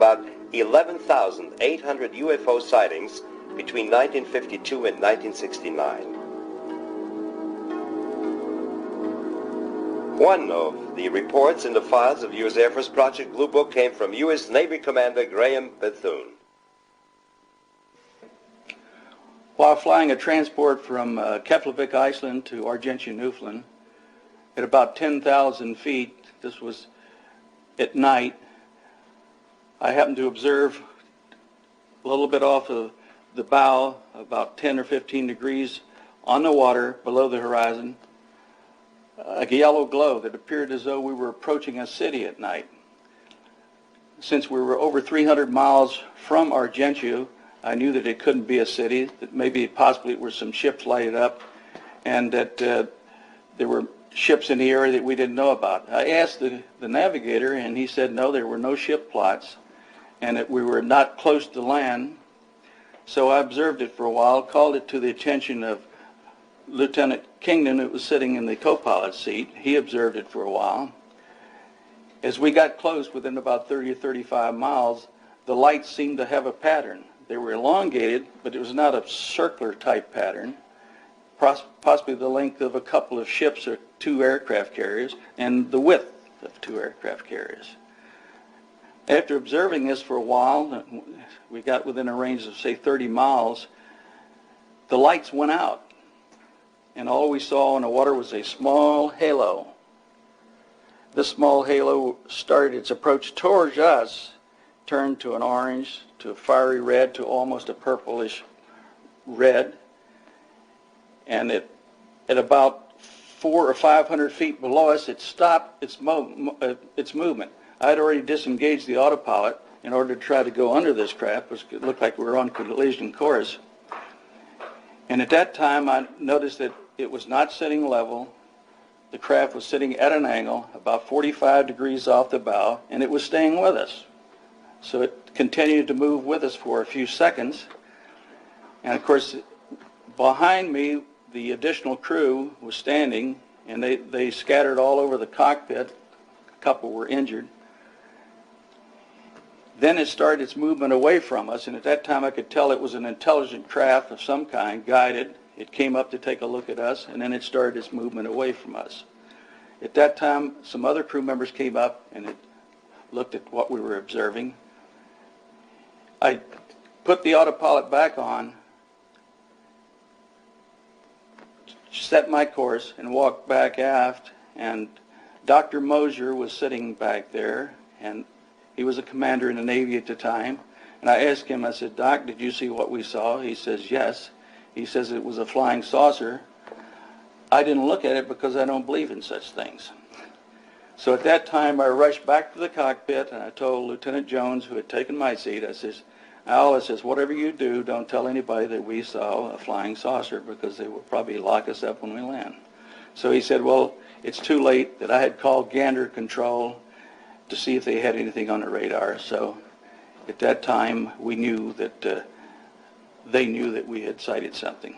about 11,800 UFO sightings between 1952 and 1969. One of the reports in the files of U.S. Air Force Project Blue Book came from U.S. Navy Commander Graham Bethune. While flying a transport from Keflavik, Iceland to Argentia, Newfoundland, at about 10,000 feet, this was at night, I happened to observe a little bit off of the bow, about 10 or 15 degrees on the water below the horizon, a yellow glow that appeared as though we were approaching a city at night. Since we were over 300 miles from Argentia, I knew that it couldn't be a city, that maybe possibly it were some ships lighted up, and that there were ships in the area that we didn't know about. I asked the navigator, and he said no, there were no ship plots, and that we were not close to land. So I observed it for a while, called it to the attention of Lieutenant Kingdon, who was sitting in the co-pilot seat. He observed it for a while. As we got close, within about 30 or 35 miles, the lights seemed to have a pattern. They were elongated, but it was not a circular type pattern, possibly the length of a couple of ships or 2 aircraft carriers, and the width of 2 aircraft carriers. After observing this for a while, we got within a range of, say, 30 miles, the lights went out, and all we saw in the water was a small halo. This small halo started its approach towards us, turned to an orange, to a fiery red, to almost a purplish red, and at about 400 or 500 feet below us, it stopped its movement. I had already disengaged the autopilot in order to try to go under this craft, because it looked like we were on collision course. And at that time, I noticed that it was not sitting level. The craft was sitting at an angle, about 45 degrees off the bow, and it was staying with us. So it continued to move with us for a few seconds. And of course, behind me, the additional crew was standing, and they scattered all over the cockpit. A couple were injured. Then it started its movement away from us, and at that time I could tell it was an intelligent craft of some kind, guided. It came up to take a look at us, and then it started its movement away from us. At that time, some other crew members came up, and it looked at what we were observing. I put the autopilot back on, set my course, and walked back aft, and Dr. Mosier was sitting back there, and he was a commander in the Navy at the time. And I asked him, I said, "Doc, did you see what we saw?" He says, "Yes." He says it was a flying saucer. I didn't look at it because I don't believe in such things. So at that time, I rushed back to the cockpit, and I told Lieutenant Jones, who had taken my seat, I says, "Al," I says, "whatever you do, don't tell anybody that we saw a flying saucer, because they will probably lock us up when we land." So he said, "Well, it's too late," that I had called Gander Control to see if they had anything on the radar. So at that time, we knew that they knew that we had sighted something.